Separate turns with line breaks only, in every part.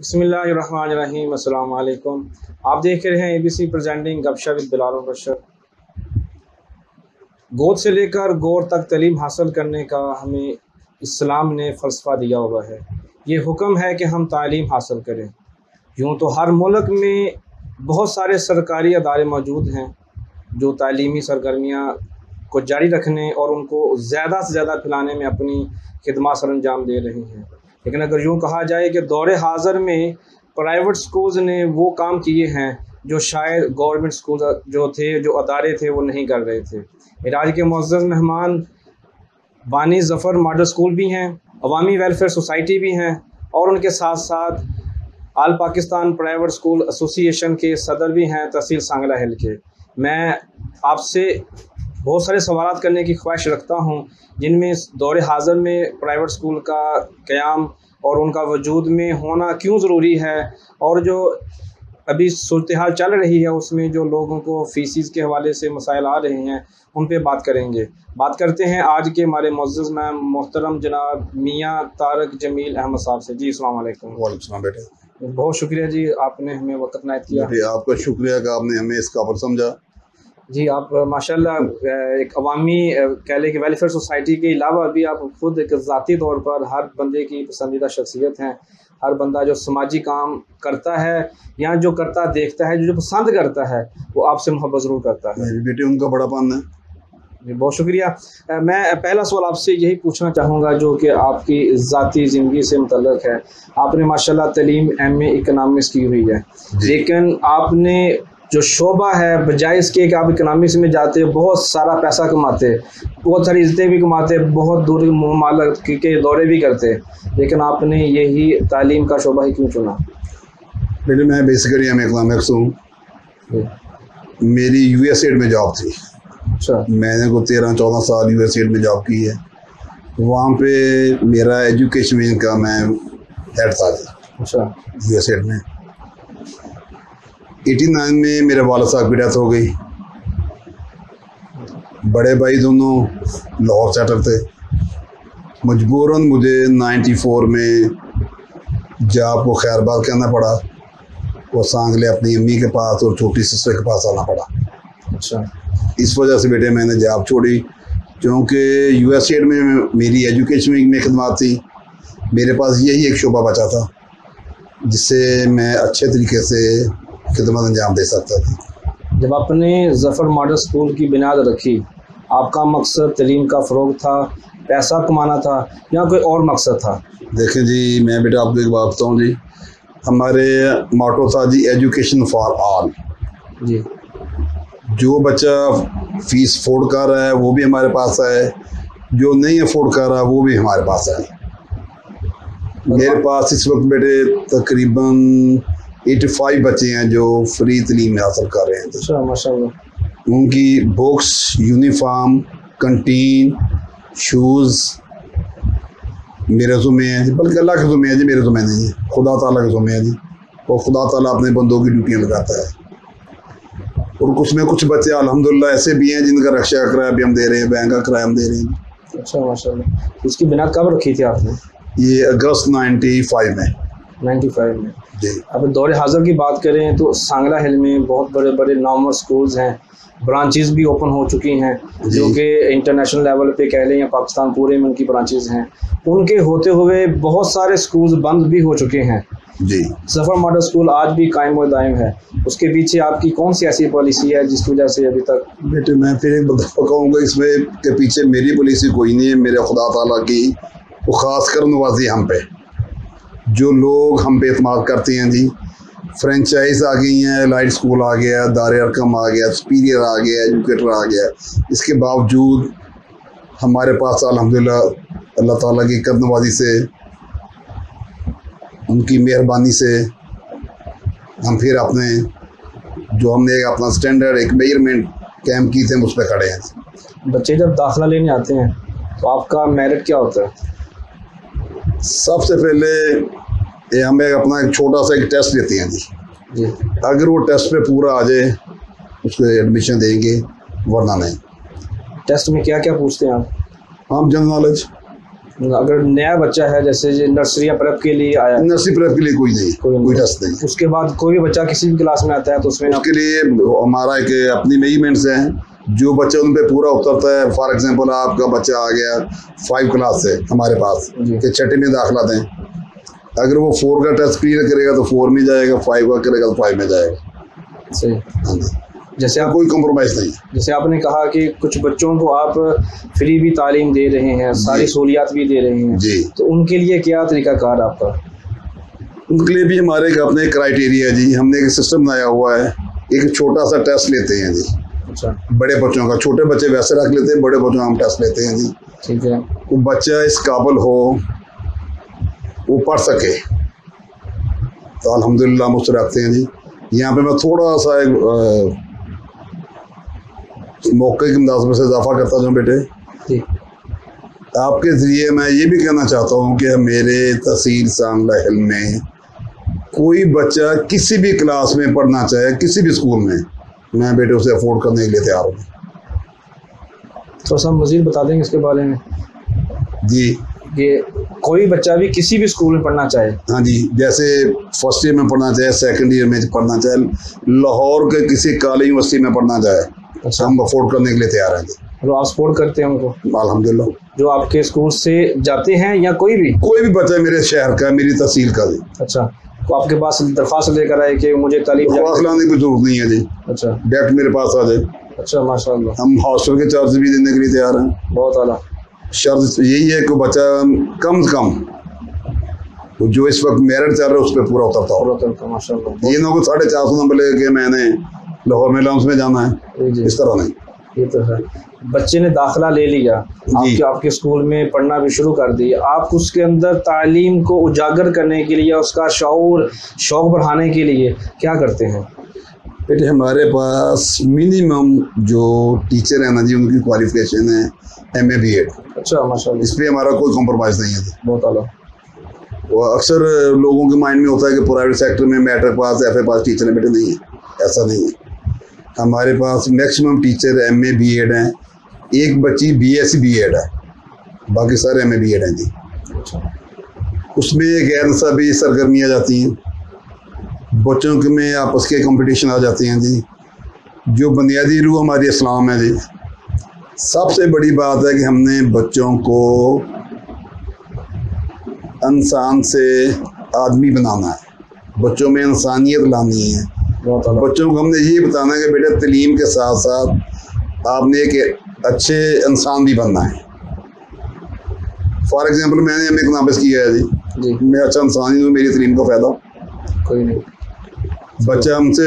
बिस्मिल्लाहिर्रहमानिर्रहीम। अस्सलाम वालेकुम। आप देख रहे हैं ABC प्रेजेंटिंग गपशप विद बिलाल और बशर। गोद से लेकर गौर तक तालीम हासिल करने का हमें इस्लाम ने फ़लसफ़ा दिया हुआ है। ये हुक्म है कि हम तालीम हासिल करें। यूँ तो हर मुल्क में बहुत सारे सरकारी अदारे मौजूद हैं जो तालीमी सरगर्मियाँ को जारी रखने और उनको ज़्यादा से ज़्यादा फैलाने में अपनी खिदमत सर अंजाम दे रही हैं। लेकिन अगर यूँ कहा जाए कि दौरे हाज़िर में प्राइवेट स्कूल्स ने वो काम किए हैं जो शायद गवर्नमेंट स्कूल जो थे, जो अदारे थे, वो नहीं कर रहे थे। मेरे आज के मुअज़्ज़ज़ मेहमान बानी ज़फ़र मॉडल स्कूल भी हैं, अवामी वेलफेयर सोसाइटी भी हैं और उनके साथ साथ आल पाकिस्तान प्राइवेट स्कूल एसोसिएशन के सदर भी हैं तहसील सांगला हिल के। मैं आपसे बहुत सारे सवाल करने की ख्वाहिश रखता हूँ जिनमें दौरे हाज़िर में प्राइवेट स्कूल का क़याम और उनका वजूद में होना क्यों ज़रूरी है, और जो अभी सूरत हाल चल रही है उसमें जो लोगों को फ़ीसिस के हवाले से मसाइल आ रहे हैं उन पे बात करेंगे। बात करते हैं आज के हमारे मुअज़्ज़ज़ मोहतरम जनाब मियाँ तारक जमील अहमद साहब से। जी अस्सलाम वालेकुम।
वालेकुम सलाम बेटे,
बहुत शुक्रिया जी, आपने हमें वक्त इनायत किया।
आपका शुक्रिया कि आपने हमें इस काबिल समझा।
जी आप माशाल्लाह एक अवामी कह लें कि वेलफेयर सोसाइटी के अलावा भी आप खुद एक ज़ाती तौर पर हर बंदे की पसंदीदा शख्सियत हैं। हर बंदा जो समाजी काम करता है या जो करता देखता है, जो पसंद करता है, वो आपसे मोहब्बत ज़रूर करता है।
बेटे उनका बड़ापन है।
जी बहुत शुक्रिया। मैं पहला सवाल आपसे यही पूछना चाहूँगा जो कि आपकी ज़ाती ज़िंदगी से मुतल्लिक़ है। आपने माशाल्लाह तालीम MA इकनॉमिक्स की हुई है, लेकिन आपने जो शोबा है बजाय इसके कि आप इकनॉमिक्स में जाते बहुत सारा पैसा कमाते, बहुत सारी इज़्ज़तें भी कमाते, बहुत दूर मुमालिक के दौरे भी करते, लेकिन आपने यही तालीम का शोबा ही क्यों चुना?
बेटे मैं बेसिकली MA इकनॉमिक्स हूँ। मेरी USAID में जॉब थी।
अच्छा।
मैंने को 13-14 साल USAID में जॉब की है। वहाँ पे मेरा एजुकेशन विंग का मैं हेड था।
अच्छा।
USAID में 89 में मेरे वालिद साहब की डेथ हो गई। बड़े भाई दोनों लाहौर सेटल थे। मजबूरन मुझे 94 में जॉब को खैरबाद करना पड़ा और सांगले अपनी अम्मी के पास और छोटी सिस्टर के पास आना पड़ा।
अच्छा।
इस वजह से बेटे मैंने जॉब छोड़ी, क्योंकि USAID में मेरी एजुकेशन में खिदमत थी। मेरे पास यही एक शोबा बचा था जिससे मैं अच्छे तरीके से खिदमत अंजाम दे सकता था।
जब आपने ज़फ़र मॉडल स्कूल की बुनियाद रखी, आपका मकसद तालीम का फ़रोग़ था, पैसा कमाना था या कोई और मकसद था?
देखें जी, मैं बेटा आपको एक बात बताऊँ जी, हमारे मोटो था जी एजुकेशन फॉर ऑल।
जी।
जो बच्चा फ़ीस अफोर्ड कर रहा है वो भी हमारे पास है, जो नहीं अफोर्ड कर रहा वो भी हमारे पास है। मेरे पास इस वक्त बेटे तकरीबन 85 बच्चे हैं जो फ्री तालीम हासिल कर रहे हैं।
अच्छा माशाल्लाह।
उनकी बुक्स, यूनिफॉर्म, कंटीन, शूज़ मेरे ज़ुम्मे हैं जी, बल्कि अल्लाह के ज़ुम्मे है जी, मेरे ज़ुम्मे नहीं है, खुदा ताला के ज़ुम्मे है जी। और खुदा ताला अपने बंदों की ड्यूटियाँ लगाता है। और उसमें कुछ बच्चे अल्हम्दुलिल्लाह ऐसे भी हैं जिनका रक्षा का किराया भी हम दे रहे हैं, बैंक का किराया हम दे रहे हैं।
अच्छा माशाल्लाह। इसकी बुनियाद कब रखी थी आपने?
ये अगस्त 95 में।
95 में
जी।
अब दौरे हाज़िर की बात करें तो सांगला हिल में बहुत बड़े बड़े नामवर स्कूल्स हैं, ब्रांचेस भी ओपन हो चुकी हैं जो कि इंटरनेशनल लेवल पे कह लें या पाकिस्तान पूरे में उनकी ब्रांचेस हैं। उनके होते हुए बहुत सारे स्कूल्स बंद भी हो चुके हैं
जी।
ज़फ़र मॉडल स्कूल आज भी कायम व दायम है, उसके पीछे आपकी कौन सी ऐसी पॉलिसी है जिसकी वजह से अभी तक?
बेटे मैं फिर एक दफ़ा कहूँगा, इसमें के पीछे मेरी पॉलिसी कोई नहीं है, मेरे खुदा ताला की वो ख़ास कर नवाजी हम पे, जो लोग हम पे एतमाद करते हैं जी। फ्रेंचाइज आ गई हैं, लाइट स्कूल आ गया, दारे अरकम आ गया, सुपीरियर आ गया, एजुकेटर आ गया। इसके बावजूद हमारे पास अल्हम्दुलिल्लाह अल्लाह ताला की करनवाजी से, उनकी मेहरबानी से हम फिर अपने जो हमने अपना स्टैंडर्ड एक मेजरमेंट कैंप की थे उस पर खड़े हैं।
बच्चे जब दाखिला लेने आते हैं तो आपका मेरिट क्या होता है?
सबसे पहले हमें अपना एक छोटा सा एक टेस्ट लेते हैं जी। अगर वो टेस्ट पे पूरा आ जाए उसको एडमिशन देंगे, वरना नहीं।
टेस्ट में क्या क्या पूछते हैं आप?
हम जनरल नॉलेज,
अगर नया बच्चा है जैसे नर्सरी या प्रेप के लिए आया,
नर्सरी प्रेप के लिए कोई नहीं, कोई टेस्ट नहीं।
उसके बाद कोई भी बच्चा किसी भी क्लास में आता है तो उसमें
उसके लिए हमारा एक अपनी मेजरमेंट्स हैं, जो बच्चा उन पे पूरा उतरता है। फॉर एग्जांपल आपका बच्चा आ गया 5 क्लास से हमारे पास कि छठी में दाखिला दें, अगर वो 4 का टेस्ट क्लियर करेगा तो 4 में जाएगा, 5 का करेगा तो 5 में जाएगा।
सही।
हाँ जी,
जैसे आप
कोई कॉम्प्रोमाइज़ नहीं।
जैसे आपने कहा कि कुछ बच्चों को आप फ्री भी तालीम दे रहे हैं, सारी सहूलियात भी दे रहे हैं
जी, तो
उनके लिए क्या तरीकाकार आपका?
उनके लिए भी हमारे अपने क्राइटेरिया जी, हमने एक सिस्टम बनाया हुआ है। एक छोटा सा टेस्ट लेते हैं जी।
अच्छा। बड़े
बच्चों का, छोटे बच्चे वैसे रख लेते हैं, बड़े बच्चों का हम टेस्ट लेते हैं जी।
ठीक है।
वो बच्चा इस काबिल हो, वो पढ़ सके तो अल्हम्दुलिल्लाह हम उससे रखते हैं जी। यहाँ पे मैं थोड़ा सा एक मौके की मुनासिबत से इजाफा करता हूँ बेटे, आपके ज़रिए मैं ये भी कहना चाहता हूँ कि मेरे तहसील सांगला हिल में कोई बच्चा किसी भी क्लास में पढ़ना चाहे, किसी भी स्कूल में, मैं बेटे उसे अफोर्ड करने के लिए तैयार हूँ।
थोड़ा सा मज़ीद बता देंगे इसके बारे में
जी?
कि कोई बच्चा भी किसी भी स्कूल में पढ़ना चाहे?
हाँ जी, जैसे फर्स्ट ईयर में पढ़ना चाहे, सेकंड ईयर में पढ़ना चाहे, लाहौर के किसी कॉलेज यूनिवर्सिटी में पढ़ना चाहे, अच्छा, हम अफोर्ड करने के लिए तैयार हैं।
तो आप सपोर्ट करते हैं उनको?
अल्हम्दुलिल्लाह।
जो आपके स्कूल से जाते हैं या कोई भी
बच्चा मेरे शहर का, मेरी तहसील का जी।
अच्छा, तो आपके पास दरख्वास्त लेकर आए कि मुझे तालीम?
दरख्वास्त लाने की जरूरत नहीं है जी।
अच्छा,
डायरेक्ट मेरे पास आ जाए।
अच्छा, माशाल्लाह।
हम हॉस्टल के चार्ज भी देने के लिए तैयार हैं।
बहुत आला।
शर्त यही है कि बच्चा कम से कम जो इस वक्त मेरिट चल रहा है उस पर पूरा उतरता हो।
माशाल्लाह।
ये ना को 450 नंबर लेके मैंने लाहौर में लम्स में जाना है, इस तरह नहीं।
ये तो है। बच्चे ने दाखिला ले लिया, आपके स्कूल में पढ़ना भी शुरू कर दिया, आप उसके अंदर तालीम को उजागर करने के लिए, उसका शौक बढ़ाने के लिए क्या करते हैं?
बेटे हमारे पास मिनिमम जो टीचर है ना जी, उनकी क्वालिफिकेशन है MA BEd।
अच्छा, माशाल्लाह।
इस पर हमारा कोई कॉम्प्रोमाइज़ नहीं है।
बहुत आला।
वो अक्सर लोगों के माइंड में होता है कि प्राइवेट सेक्टर में मैट्रिक पास FA पास टीचर है, बेटे नहीं है, ऐसा नहीं है। हमारे पास मैक्सिमम टीचर MA BEd हैं, एक बच्ची BSc BEd है, बाकी सारे MA BEd हैं जी। उसमें गैर निसाबी सरगर्मियाँ जाती हैं, बच्चों के में आपस के कंपटीशन आ जाते हैं जी। जो बुनियादी रूह हमारी इस्लाम है जी। सबसे बड़ी बात है कि हमने बच्चों को इंसान से आदमी बनाना है, बच्चों में इंसानियत लानी है। बच्चों को हमने ये बताना है कि बेटा तालीम के साथ साथ आपने एक अच्छे इंसान भी बनना है। फॉर एग्जांपल मैंने हमें एक नाफिज किया है जी, मैं अच्छा इंसान ही हूँ, मेरी तालीम का फ़ायदा
कोई नहीं।
बच्चा हमसे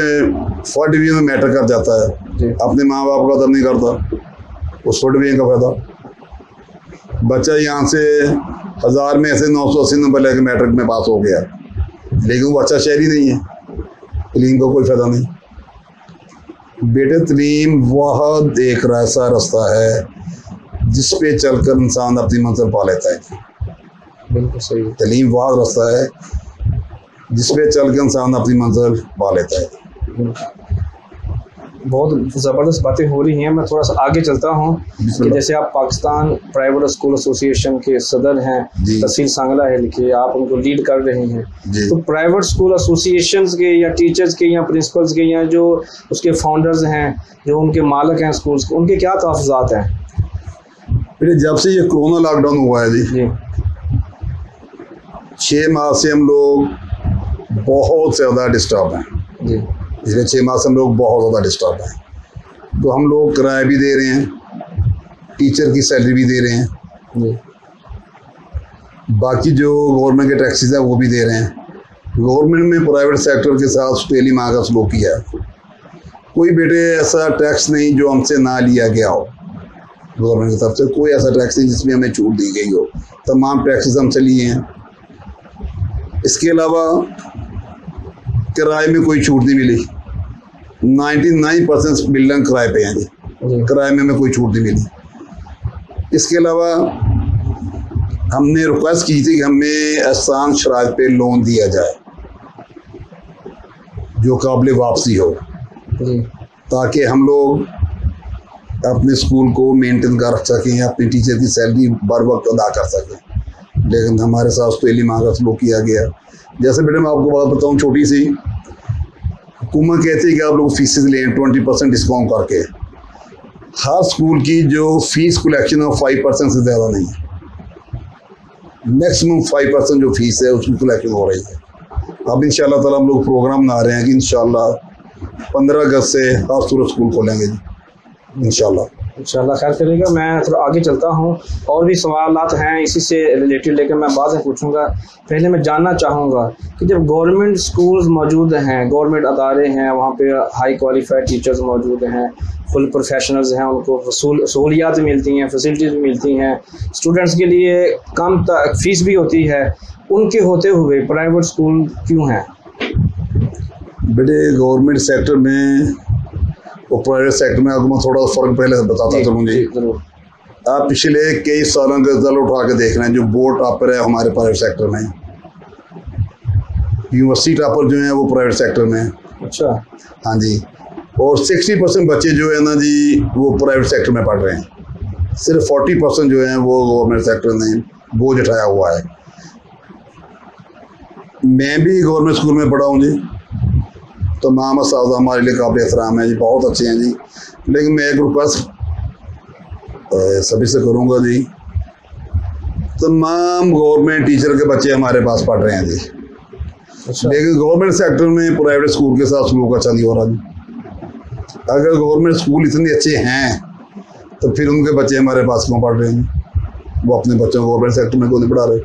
4 डिवीजन में मैटर कर जाता है, अपने माँ बाप का कदर नहीं करता, उस 4 डिवीजन का फ़ायदा। बच्चा यहाँ से 1000 में ऐसे 980 नंबर लेकर मैट्रिक में पास हो गया, लेकिन वो अच्छा शहरी नहीं है, तालीम का कोई फ़ायदा नहीं। बेटे तालीम वह एक ऐसा रास्ता है जिस पे चलकर इंसान अपनी मंजिल पा लेता है।
बिल्कुल सही।
तालीम वह रास्ता है जिस पे चल के इंसान अपनी मंजिल पा लेता है।
बहुत ज़बरदस्त बातें हो रही हैं। मैं थोड़ा सा आगे चलता हूँ कि जैसे आप पाकिस्तान प्राइवेट स्कूल एसोसिएशन के सदर हैं, तहसील सांगला हिल के, आप उनको लीड कर रहे हैं। तो प्राइवेट स्कूल एसोसिएशंस के या टीचर्स के या प्रिंसिपल्स के या जो उसके फाउंडर्स हैं, जो उनके मालिक हैं स्कूल्स के, उनके क्या तहफ़्फ़ुज़ात हैं?
फिर जब से ये कोरोना लॉकडाउन हुआ है जी, 6 माह से हम लोग बहुत ज़्यादा डिस्टर्ब हैं जी। पिछले 6 माह से हम लोग बहुत ज़्यादा डिस्टर्ब हैं। तो हम लोग किराया भी दे रहे हैं, टीचर की सैलरी भी दे रहे हैं जी। बाकी जो गवर्नमेंट के टैक्सेस हैं वो भी दे रहे हैं। गवर्नमेंट में प्राइवेट सेक्टर के साथ सुटेली माँ का सलूक किया है। कोई बेटे ऐसा टैक्स नहीं जो हमसे ना लिया गया हो, गवर्नमेंट की तरफ से कोई ऐसा टैक्स नहीं जिसमें हमें छूट दी गई हो, तमाम टैक्सेस हमसे लिए हैं। इसके अलावा किराए में कोई छूट नहीं मिली, 99% बिल्डिंग किराए पे हैं जी, किराए में हमें कोई छूट नहीं मिली। इसके अलावा हमने रिक्वेस्ट की थी कि हमें आसान शराइत पे लोन दिया जाए जो काबिल वापसी हो, ताकि हम लोग अपने स्कूल को मेंटेन कर सकें, अपने टीचर की सैलरी बर वक्त अदा कर सकें। लेकिन हमारे साथ पहली माँ का सलूक किया गया। जैसे बेटे मैं आपको बात बताऊँ छोटी सी, हुकूमत कहती है कि आप लोग फीसेस लें 20% डिस्काउंट करके। हर स्कूल की जो फीस कलेक्शन है 5% से ज़्यादा नहीं है, मैक्सिमम 5% जो फीस है उसकी कलेक्शन हो रही है। अब इंशाल्लाह ताला हम लोग प्रोग्राम बना रहे हैं कि इंशाल्लाह 15 अगस्त से हर सूरत स्कूल खोलेंगे जी, इंशाल्लाह
खैर करेगा। मैं थोड़ा आगे चलता हूँ, और भी सवालात हैं इसी से रिलेटेड, लेकर मैं बाद में पूछूंगा। पहले मैं जानना चाहूँगा कि जब गवर्नमेंट स्कूल्स मौजूद हैं, गवर्नमेंट अदारे हैं, वहाँ पे हाई क्वालिफाइड टीचर्स मौजूद हैं, फुल प्रोफेशनल्स हैं, उनको सहूलियात मिलती हैं, फैसिलिटीज़ मिलती हैं, स्टूडेंट्स के लिए कम फीस भी होती है, उनके होते हुए प्राइवेट स्कूल क्यों हैं?
बेटे गवर्नमेंट सेक्टर में और प्राइवेट सेक्टर में आपको मैं थोड़ा फ़र्क पहले बताता चलूँ जी। आप पिछले कई सालों का रिजल्ट उठा के देख रहे हैं, जो बोर्ड टॉपर है हमारे प्राइवेट सेक्टर में, यूनिवर्सिटी टॉपर जो है वो प्राइवेट सेक्टर में।
अच्छा।
हाँ जी, और 60% बच्चे जो है ना जी वो प्राइवेट सेक्टर में पढ़ रहे हैं, सिर्फ 40% जो है वो गवर्नमेंट सेक्टर ने बोझ उठाया हुआ है। मैं भी गवर्नमेंट स्कूल में पढ़ा हूँ जी, तमाम उस्ताद हमारे लिए काबिल एहतराम है जी, बहुत अच्छे हैं जी। लेकिन मैं एक रिक्वेस्ट सभी से करूँगा जी, तमाम गवर्नमेंट टीचर के बच्चे हमारे पास पढ़ रहे हैं जी।
अच्छा।
लेकिन गवर्नमेंट सेक्टर में प्राइवेट स्कूल के साथ सलूक अच्छा नहीं हो रहा जी। अगर गवर्नमेंट स्कूल इतने अच्छे हैं तो फिर उनके बच्चे हमारे पास क्यों पढ़ रहे हैं? वो अपने बच्चों को गवर्नमेंट सेक्टर में क्यों नहीं पढ़ा रहे?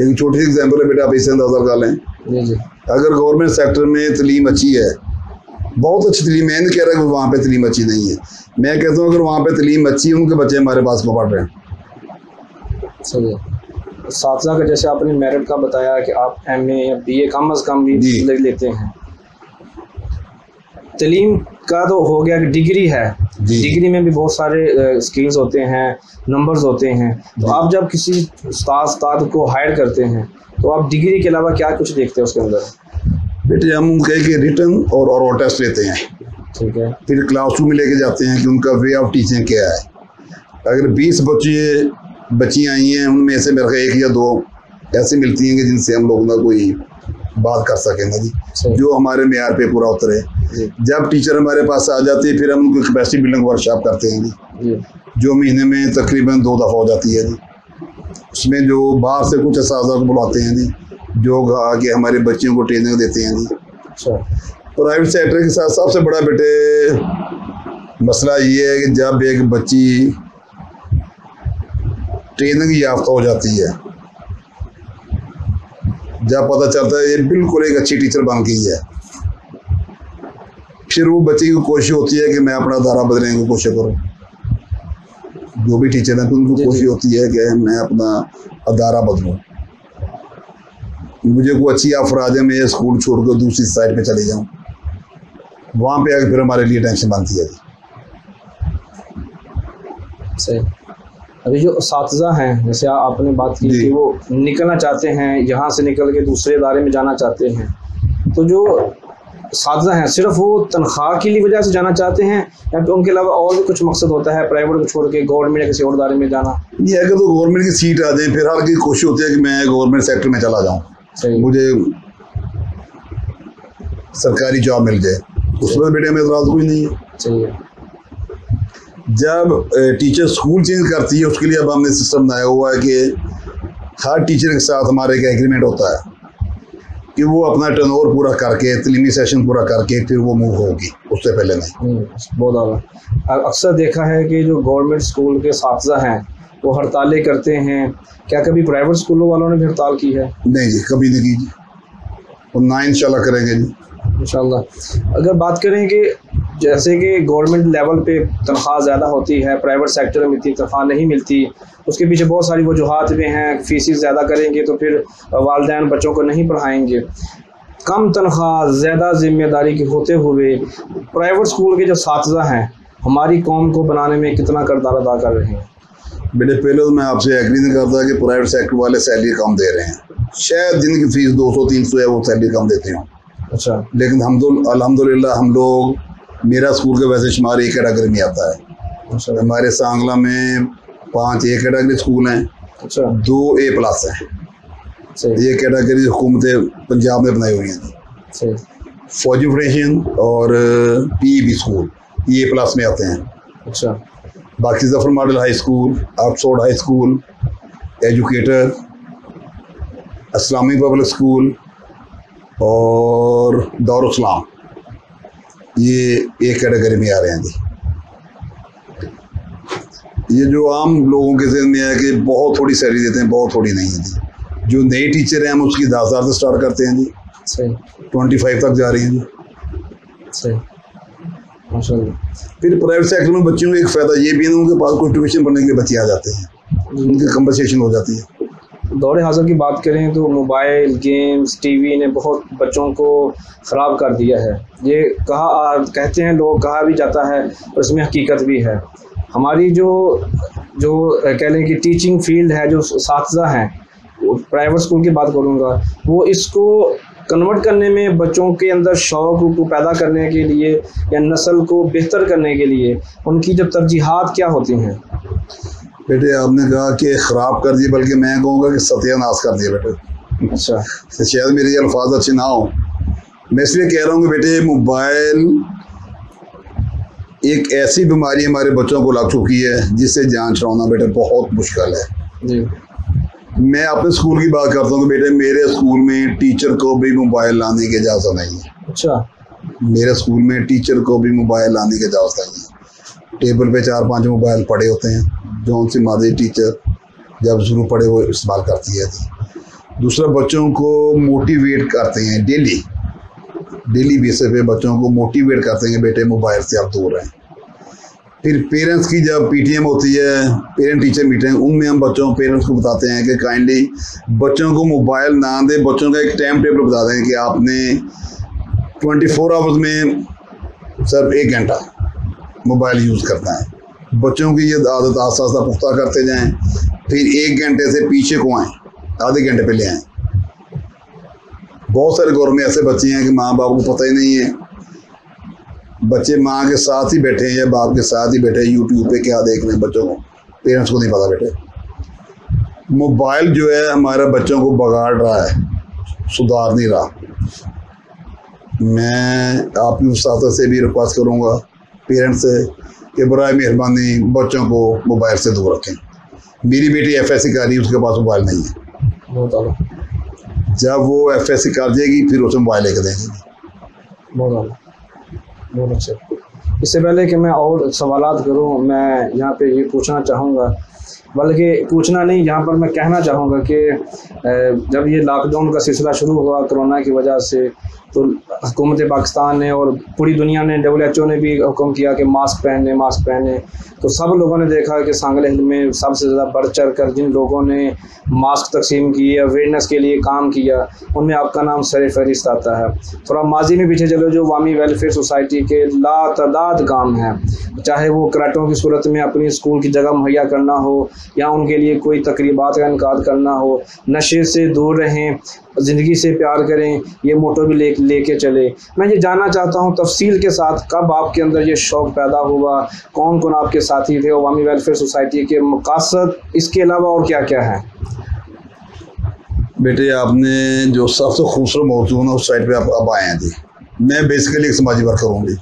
एक छोटी सी एग्जाम्पल है बेटा, आप इसे अंदाजा लगा लें जी। अगर गवर्नमेंट सेक्टर में तलीम अच्छी है, बहुत अच्छी तलीम, मैं नहीं कह रहा कि वहाँ पे तलीम अच्छी नहीं है, मैं कहता हूँ अगर वहाँ पे तलीम अच्छी है उनके बच्चे हमारे पास क्यों पढ़ रहे हैं?
सही है। साथी का जैसे आपने मेरिट का बताया कि आप MA या BA कम अज़ कम भी लेते हैं, तलीम का तो हो गया कि डिग्री है, डिग्री में भी बहुत सारे स्किल्स होते हैं, नंबर्स होते हैं। तो आप जब किसी उस्ताद को हायर करते हैं तो आप डिग्री के अलावा क्या कुछ देखते हैं उसके अंदर?
बेटे हम उनके रिटन और ओरल टेस्ट लेते हैं, ठीक है, फिर क्लासरूम में लेके जाते हैं कि उनका वे ऑफ टीचिंग क्या है। अगर 20 बच्चियाँ आई हैं, उनमें से मेरे ख्याल 1 या 2 ऐसे मिलती हैं कि जिनसे हम लोग ना कोई बात कर सकें ना जी, जो हमारे मेयार पे पूरा उतरे। जब टीचर हमारे पास आ जाती है फिर हम उनको कैपेसिटी बिल्डिंग वर्कशॉप करते हैं जी, जो महीने में तकरीबन 2 दफ़ा हो जाती है जी। उसमें जो बाहर से कुछ असातिज़ा को बुलाते हैं जी, जो आगे हमारे बच्चों को ट्रेनिंग देते हैं जी। अच्छा। प्राइवेट सेक्टर के साथ सबसे बड़ा बेटे मसला ये है कि जब एक बच्ची ट्रेनिंग याफ्ता हो जाती है, जब पता चलता है ये बिल्कुल एक अच्छी टीचर बन गई है, फिर वो बच्चे की कोशिश होती है कि मैं अपना अदारा बदलने की कोशिश करूँ। जो भी टीचर है तो उनको कोशिश होती है कि मैं अपना अदारा बदलूँ, मुझे कोई अच्छी ऑफर आ जाए, मैं ये स्कूल छोड़कर दूसरी साइड पे चले जाऊँ, वहाँ पे आके फिर हमारे लिए टेंशन बनती है।
सही। अभी जो साथीज़ा हैं, जैसे आपने बात की कि वो निकलना चाहते हैं, यहाँ से निकल के दूसरे इदारे में जाना चाहते हैं, तो जो साथीज़ा हैं सिर्फ वो तनख्वाह की वजह से जाना चाहते हैं या तो उनके अलावा और भी कुछ मकसद होता है प्राइवेट को छोड़ के गवर्नमेंट या किसी और इदारे में जाना?
ये अगर तो गवर्नमेंट की सीट आ जाए फिर हर की कोशिश होती है कि मैं गवर्नमेंट सेक्टर में चला जाऊँ, मुझे सरकारी जॉब मिल जाए, उसमें बेटे में एतराज़ कोई नहीं है। सही है। जब टीचर स्कूल चेंज करती है उसके लिए अब हमने सिस्टम बनाया हुआ है कि हर टीचर के साथ हमारे एक एग्रीमेंट होता है कि वो अपना टर्नओवर पूरा करके, तलीमी सेशन पूरा करके फिर वो मूव होगी, उससे पहले नहीं।
बहुत आला। अक्सर देखा है कि जो गवर्नमेंट स्कूल के साथीज़ा हैं वो हड़तालें करते हैं, क्या कभी प्राइवेट स्कूलों वालों ने भी हड़ताल की है?
नहीं जी, कभी नहीं की जी, और ना इंशाल्लाह करेंगे जी
इंशाल्लाह। अगर बात करें कि जैसे कि गवर्नमेंट लेवल पे तनख्वाह ज़्यादा होती है, प्राइवेट सेक्टर में इतनी तनख्वाह नहीं मिलती, उसके पीछे बहुत सारी वजूहात भी हैं। फीसेस ज़्यादा करेंगे तो फिर वालिदैन बच्चों को नहीं पढ़ाएंगे। कम तनख्वाह, ज़्यादा जिम्मेदारी के होते हुए प्राइवेट स्कूल के जो साथीज़ा हैं हमारी कौम को बनाने में कितना किरदार अदा कर रहे हैं?
बेटे पहले तो मैं आपसे एग्री नहीं करता कि प्राइवेट सेक्टर वाले सैलरी कम दे रहे हैं, शायद जिनकी फ़ीस 200-300 है वो सैलरी कम देते हों। अच्छा। लेकिन हम तो अल्हम्दुलिल्लाह हम लोग, मेरा स्कूल का वैसे शुमार एक कैटेगरी में आता है। अच्छा। हमारे सांगला में 5 एक कैटेगरी स्कूल हैं,
अच्छा,
2 A+ हैं।
सही
ये कैटेगरी हुकूमत पंजाब ने बनाई हुई हैं।
सही।
फौजी फाउंडेशन और PEB स्कूल ये A+ में आते हैं।
अच्छा,
बाकी Zafar model high school, Oxford high school, educator, Islamic public school और दारुल इस्लाम ये एक कैटेगरी में आ रहे हैं जी। ये जो आम लोगों के जहन में है कि बहुत थोड़ी सैलरी देते हैं, बहुत थोड़ी नहीं है जी। जो नए टीचर हैं हम उसकी 10,000 से स्टार्ट करते हैं जी,
सही
25 तक जा रही हैं जी।
सही, माशाल्लाह।
फिर प्राइवेट सेक्टर में बच्चों को एक फ़ायदा ये भी है, उनके पास कोई ट्यूशन पढ़ने के लिए बच्चे आ जाते हैं, उनकी कंपनसेशन हो जाती है।
दौरे हाज़िर की बात करें तो मोबाइल गेम्स टीवी ने बहुत बच्चों को ख़राब कर दिया है। ये कहते हैं लोग, कहा भी जाता है और इसमें हकीकत भी है। हमारी जो कह लें कि टीचिंग फील्ड है, जो असातिज़ा हैं, प्राइवेट स्कूल की बात करूँगा, वो इसको कन्वर्ट करने में, बच्चों के अंदर शौक़ को पैदा करने के लिए या नस्ल को बेहतर करने के लिए उनकी जो तरजीहात क्या होती हैं?
बेटे आपने कहा कि ख़राब कर दिए, बल्कि मैं कहूँगा कि सत्यानाश कर दिया बेटे।
अच्छा,
तो शायद मेरे ये अल्फाज अच्छे ना हो, मैं इसलिए कह रहा हूँ कि बेटे मोबाइल एक ऐसी बीमारी हमारे बच्चों को लग चुकी है जिससे जान छुड़ाना बेटे बहुत मुश्किल है
जी।
मैं अपने स्कूल की बात करता हूँ कि बेटे मेरे स्कूल में टीचर को भी मोबाइल लाने की इजाज़त नहीं है।
अच्छा,
मेरे स्कूल में टीचर को भी मोबाइल लाने की इजाज़त नहीं है। टेबल पे 4-5 मोबाइल पड़े होते हैं, जो सी मादरी टीचर जब ज़रूर पड़े वो इस्तेमाल करती है। दूसरा, बच्चों को मोटिवेट करते हैं डेली बेसिस पे बच्चों को मोटिवेट करते हैं बेटे मोबाइल से आप दूर रहें। फिर पेरेंट्स की जब PTM होती है, पेरेंट टीचर मीटिंग, उनमें हम पेरेंट्स को बताते हैं कि काइंडली बच्चों को मोबाइल ना दें, बच्चों का एक टाइम टेबल बता दें कि आपने 24 आवर्स में सिर्फ 1 घंटा मोबाइल यूज़ करना है। बच्चों की ये आदत आस्ता आस्ता पुख्ता करते जाएं, फिर 1 घंटे से पीछे को आएँ, आधे घंटे पे ले आएँ। बहुत सारे घरों में ऐसे बच्चे हैं कि माँ बाप को पता ही नहीं है, बच्चे माँ के साथ ही बैठे हैं या बाप के साथ ही बैठे हैं, यूट्यूब पे क्या देख रहे हैं बच्चों को, पेरेंट्स को नहीं पता। बेटे मोबाइल जो है हमारे बच्चों को बगाड़ रहा है, सुधार नहीं रहा। मैं आपकी उस्ताद से भी रिक्वेस्ट करूँगा पेरेंट्स से कि बराए मेहरबानी बच्चों को मोबाइल से दूर रखें। मेरी बेटी FSC कर रही है, उसके पास मोबाइल नहीं है।
बहुत
जब वो FSC कर देगी फिर उसे मोबाइल लेकर देंगे।
बहुत अच्छे। इससे पहले कि मैं और सवालात करूं, मैं यहाँ पे ये पूछना चाहूँगा, बल्कि पूछना नहीं, यहाँ पर मैं कहना चाहूँगा कि जब ये लॉकडाउन का सिलसिला शुरू हुआ कोरोना की वजह से, तो हुकूमत पाकिस्तान ने और पूरी दुनिया ने, WHO ने भी हुक्म किया कि मास्क पहने। तो सब लोगों ने देखा कि सांगले हिंद में सबसे ज़्यादा बढ़ चढ़ कर जिन लोगों ने मास्क तकसीम किए, अवेयरनेस के लिए काम किया, उनमें आपका नाम सर फहरिस्त आता है। थोड़ा माजी में पीछे चलो, जो अवामी वेलफेयर सोसाइटी के लातादाद काम हैं, चाहे वो कराटों की सूरत में अपनी स्कूल की जगह मुहैया करना हो या उनके लिए कोई तकरीबात का इनकाद करना हो, नशे से दूर रहें, ज़िंदगी से प्यार करें, ये मोटो भी लेके चले। मैं ये जानना चाहता हूँ तफसील के साथ, कब आपके अंदर ये शौक़ पैदा हुआ, कौन कौन आपके साथी थे, अवामी वेलफेयर सोसाइटी के मकासद इसके अलावा और क्या क्या है?
बेटे आपने जो सबसे खूबसूरत मौजूद है उस साइड पे आप अब आए हैं जी। मैं बेसिकली एक समाजी वर्कर हूँ जी।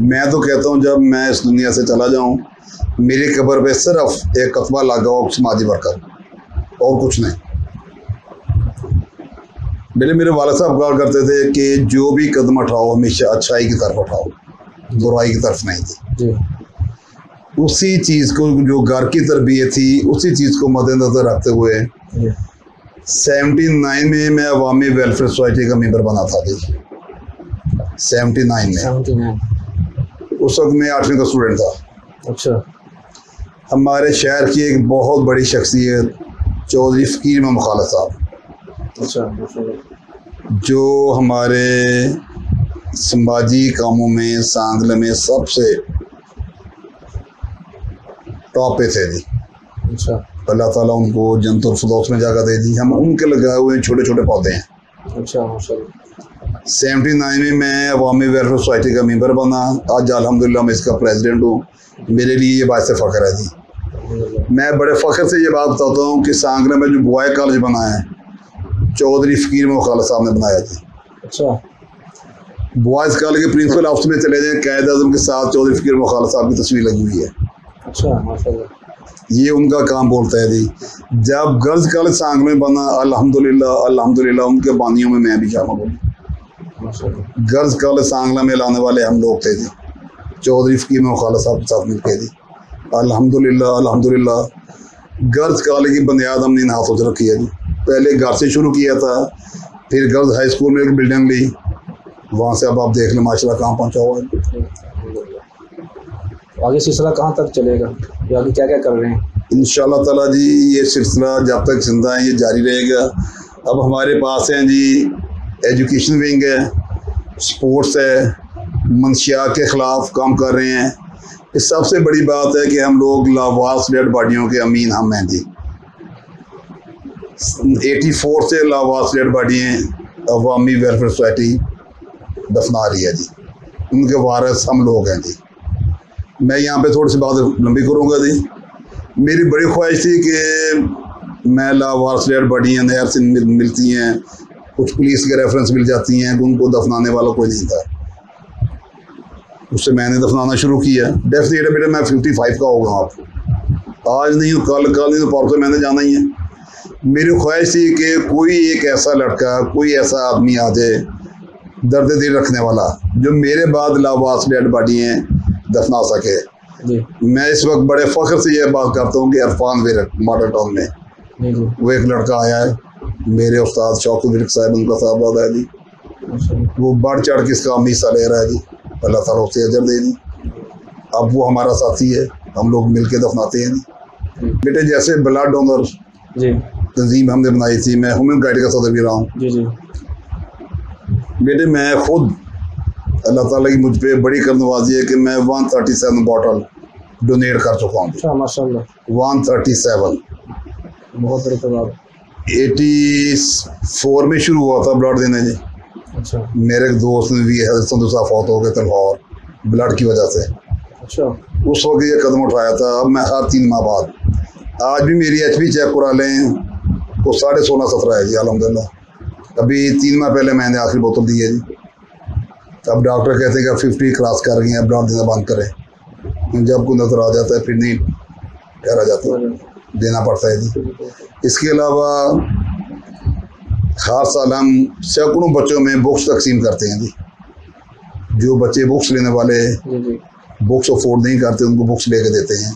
मैं तो कहता हूँ जब मैं इस दुनिया से चला जाऊँ मेरी कब्र पे सिर्फ एक कतबा लगा हो समाजी वर्कर, और कुछ नहीं। मेरे वालिद साहब कहा करते थे कि जो भी कदम उठाओ हमेशा अच्छाई की तरफ उठाओ, बुराई की तरफ नहीं जी। उसी चीज़ को, जो घर की तरबियत थी, उसी चीज़ को मद्देनजर रखते हुए 79 में मैं अवामी वेलफेयर सोसाइटी का मेंबर बना था जी। 79 में उस वक्त मैं 8वीं का स्टूडेंट था।
अच्छा।
हमारे शहर की एक बहुत बड़ी शख्सियत चौधरी फ़कीर इमाम खालिद साहब,
अच्छा,
जो हमारे समाजी कामों में सांगले में सबसे टॉप पे थे जी।
अच्छा।
अल्लाह ताला उनको जन्नतुल फिरदौस में जगह दे दी। हम उनके लगाए हुए छोटे छोटे पौधे हैं।
अच्छा, माशाल्लाह।
79 में मैं अवामी वेलफेयर सोसाइटी का मेंबर बना। आज अल्हम्दुलिल्लाह मैं इसका प्रेसिडेंट हूँ। मेरे लिए ये बात से फ़ख्र है जी। मैं बड़े फ़ख्र से ये बात बताता हूँ कि सांगरा में जो बॉय कॉलेज बना है चौधरी फ़कीर मोहम्मद खालिद साहब ने बनाया जी।
अच्छा,
बॉयज़ कॉलेज के प्रिंसिपल ऑफिस में चले जाएँ, कायद आज़म के साथ चौधरी फ़कीर मोहम्मद खालिद साहब की तस्वीर लगी हुई है।
अच्छा, माशाल्लाह।
ये उनका काम बोलता है जी। जब गर्ल्स कॉलेज सांगरा में बना, अल्हम्दुलिल्लाह अल्हम्दुलिल्लाह उनके बानियों में मैं भी शामिल हूँ। गर्ल्स कॉलेज सांगला में लाने वाले हम लोग थे जी, चौधरी फ़कीर मोहम्मद खालिद साहब के साथ मिलकर जी। अल्हम्दुलिल्लाह अल्हम्दुलिल्लाह गर्ल्स कॉलेज की बुनियाद हमने इन हाथों से रखी है जी। पहले घर से शुरू किया था, फिर गर्ल्स हाई स्कूल में एक बिल्डिंग ली, वहाँ से अब आप देख लें माशाल्लाह कहाँ पहुँचा हुआ है।
आगे सिलसिला कहाँ तक चलेगा, या आगे क्या क्या कर रहे हैं?
इंशाअल्लाह ताला जी ये सिलसिला जब तक जिंदा है ये जारी रहेगा। अब हमारे पास हैं जी एजुकेशन विंग है, स्पोर्ट्स है, मंशियात के ख़िलाफ़ काम कर रहे हैं। इस सबसे बड़ी बात है कि हम लोग लावास डेड बॉडियों के अमीन हम हैं जी। 84 से लावास डेड बॉडियाँ अवामी वेलफेयर सोसाइटी दफना रही है जी, उनके वारिस हम लोग हैं जी। मैं यहाँ पे थोड़ी सी बात लंबी करूँगा जी। मेरी बड़ी ख्वाहिश थी कि मैं लावारिस डेड बॉडियाँ नहर से मिलती हैं, कुछ पुलिस के रेफरेंस मिल जाती हैं, उनको दफनाने वाला कोई नहीं था। उससे मैंने दफनाना शुरू किया। डेथ डेट बेटा मैं 55 का होगा, आप आज नहीं कल नहीं तो परसों मैंने जाना ही है। मेरी ख्वाहिश थी कि कोई एक ऐसा लड़का, कोई ऐसा आदमी आ जाए दर्द दिल रखने वाला, जो मेरे बाद लावारिस डेड बॉडियाँ दफना सके। मैं इस वक्त बड़े फ़ख्र से ये बात करता हूँ कि इरफान विरक मॉडल टाउन में वो एक लड़का आया है, मेरे उस्ताद शौकत विरक साहब उनका साहबजादा है जी। वो बढ़ चढ़ के इसका हिस्सा ले रहा है जी, अल्लाह ताला उसे अजर दे दी। अब वो हमारा साथी है, हम लोग मिल के दफनाते हैं जी। बेटे जैसे ब्लड डोनर तंजीम हमने बनाई थी, मैं ह्यूमन गाइड का सदर भी रहा हूँ बेटे। मैं खुद अल्लाह ताला की मुझ पे बड़ी करनवाजी है कि मैं 137 बॉटल डोनेट कर चुका हूँ।
अच्छा माशाल्लाह,
137
बहुत बड़ी तादाद।
84 में शुरू हुआ था ब्लड देने जी।
अच्छा,
मेरे एक दोस्त ने भी हज़रत संधू साहब फौत हो गए थे लाहौर ब्लड की वजह से।
अच्छा,
उस वक्त ये कदम उठाया था। अब मैं हर 3 माह बाद, आज भी मेरी HP चेक करा लें तो 16.5-17 है जी अल्हम्दुलिल्लाह। अभी 3 माह पहले मैंने आखिरी बोतल दी है जी। अब डॉक्टर कहते हैं कि 50 क्रॉस कर गई हैं, ब्लड देना बंद करें। जब कोई नजर आ जाता है फिर नहीं ठहरा जाता, देना पड़ता है जी। इसके अलावा हर साल हम सैकड़ों बच्चों में बुक्स तकसीम करते हैं जी। जो बच्चे बुक्स लेने वाले बुक्स अफोर्ड नहीं करते उनको बुक्स लेके देते हैं।